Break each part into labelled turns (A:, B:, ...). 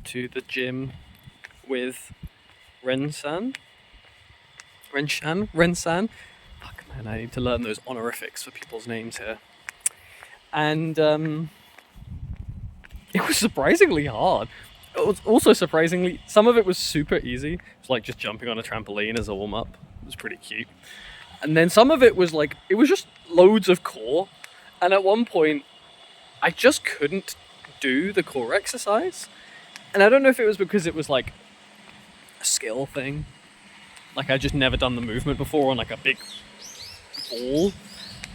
A: to the gym with Ren-san. Fuck man, I need to learn those honorifics for people's names here. And it was surprisingly hard. It was also surprisingly, some of it was super easy. It's like just jumping on a trampoline as a warm-up. It was pretty cute. And then some of it was like, it was just loads of core. And at one point, I just couldn't do the core exercise. And I don't know if it was because it was like a skill thing. Like I'd just never done the movement before on like a big ball.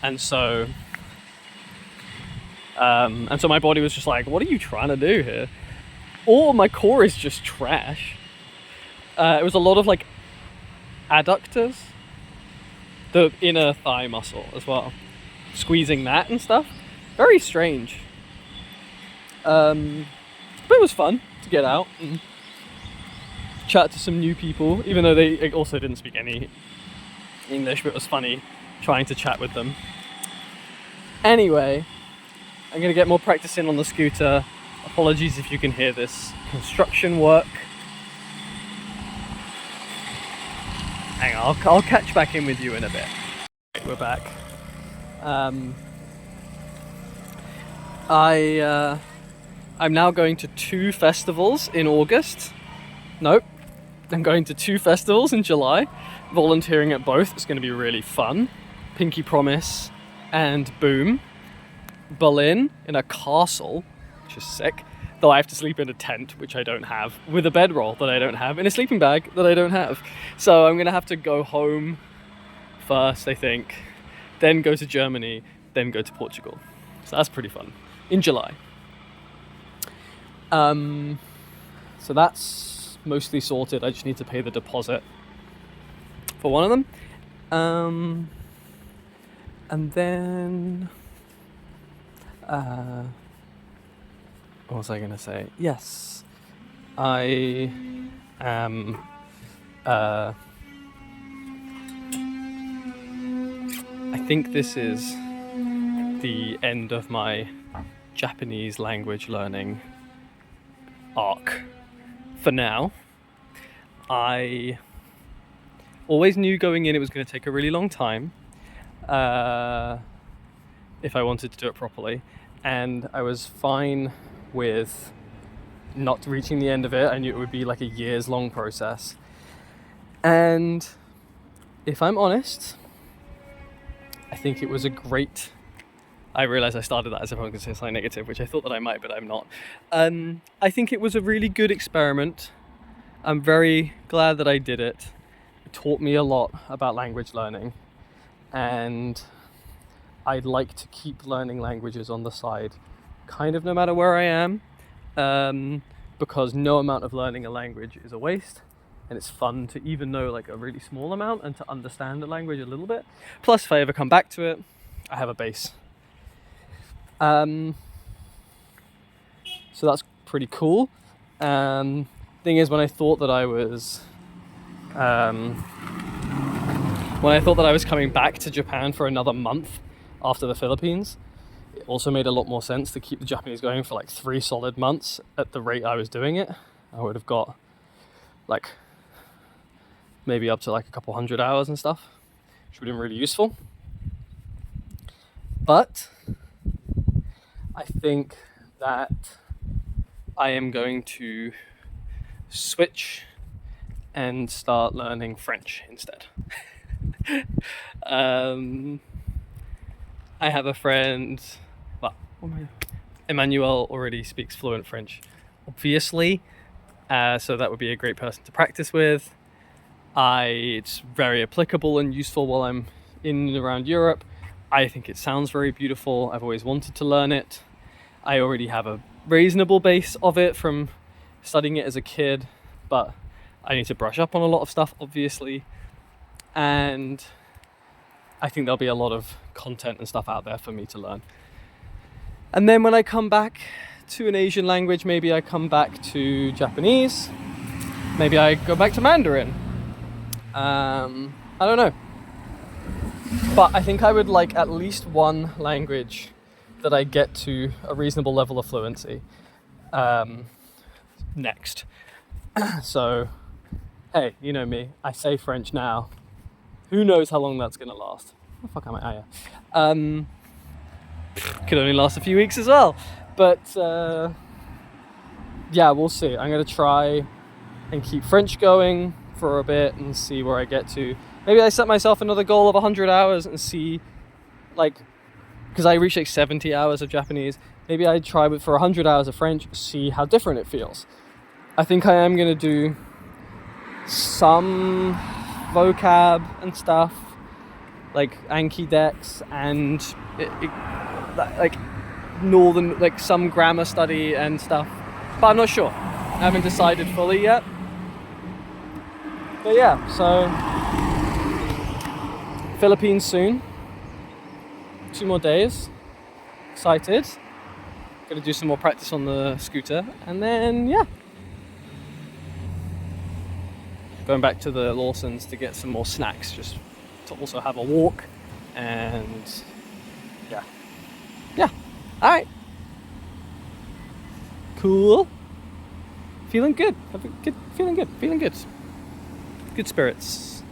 A: And so my body was just like, what are you trying to do here? Or my core is just trash. It was a lot of like adductors, the inner thigh muscle as well, squeezing that and stuff. Very strange. But it was fun to get out and chat to some new people, even though they also didn't speak any English, but it was funny trying to chat with them. Anyway, I'm gonna get more practice in on the scooter. Apologies if you can hear this construction work. Hang on, I'll catch back in with you in a bit. We're back. I'm now going to 2 festivals in August. Nope, I'm going to 2 festivals in July, volunteering at both. It's going to be really fun. Pinky Promise and Boom. Berlin in a castle, which is sick. Though I have to sleep in a tent, which I don't have, with a bedroll that I don't have, in a sleeping bag that I don't have. So I'm going to have to go home first, I think, then go to Germany, then go to Portugal. So that's pretty fun. In July. So that's mostly sorted. I just need to pay the deposit for one of them. And then... what was I going to say? Yes, I am I think this is the end of my Japanese language learning arc for now. I always knew going in it was going to take a really long time if I wanted to do it properly, and I was fine with not reaching the end of it. I knew it would be like a years long process, and if I'm honest, I think it was a great... I realise I started that as if I was going to say something negative, which I thought that I might, but I'm not. I think it was a really good experiment. I'm very glad that I did it. It taught me a lot about language learning, and I'd like to keep learning languages on the side, kind of no matter where I am, because no amount of learning a language is a waste, and it's fun to even know like a really small amount and to understand the language a little bit. Plus, if I ever come back to it, I have a base. So that's pretty cool. Thing is, when I thought that I was coming back to Japan for another month after the Philippines, it also made a lot more sense to keep the Japanese going for like 3 solid months at the rate I was doing it. I would have got like maybe up to like a couple 100 hours and stuff, which would have been really useful. But I think that I am going to switch and start learning French instead. I have a friend, Emmanuel already speaks fluent French, obviously, so that would be a great person to practice with. It's very applicable and useful while I'm in and around Europe. I think it sounds very beautiful. I've always wanted to learn it. I already have a reasonable base of it from studying it as a kid, but I need to brush up on a lot of stuff, obviously. And I think there'll be a lot of content and stuff out there for me to learn. And then when I come back to an Asian language, maybe I come back to Japanese, maybe I go back to Mandarin. I don't know. But I think I would like at least one language that I get to a reasonable level of fluency. next. So, hey, you know me, I say French now. Who knows how long that's gonna last? Oh, fuck am I? Oh, yeah. Could only last a few weeks as well. But yeah, we'll see. I'm gonna try and keep French going for a bit and see where I get to. Maybe I set myself another goal of 100 hours and see, like, because I reached like 70 hours of Japanese. Maybe I try it for 100 hours of French, see how different it feels. I think I am gonna do some vocab and stuff, like Anki Dex and like northern, like some grammar study and stuff. But I'm not sure. I haven't decided fully yet. But yeah, so Philippines soon. 2 more days. Excited. Gonna do some more practice on the scooter, and then yeah, going back to the Lawsons to get some more snacks, just to also have a walk, and yeah. All right. Cool. Feeling good. Feeling good. Good spirits.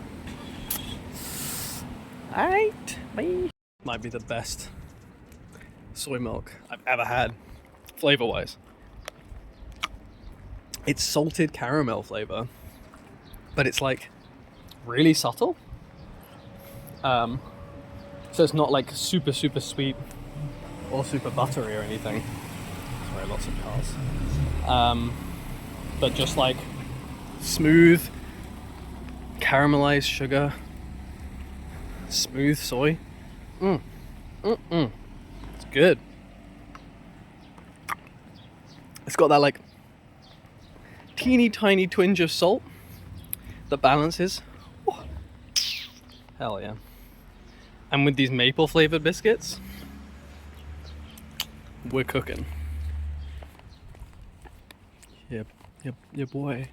A: All right. Bye. Might be the best soy milk I've ever had, flavor-wise. It's salted caramel flavor, but it's like really subtle. So it's not like super sweet or super buttery or anything. Sorry, lots of cars. But just like smooth caramelized sugar, smooth soy. It's good. It's got that like teeny tiny twinge of salt that balances. Oh, hell yeah. And with these maple flavored biscuits, we're cooking. Yep, boy.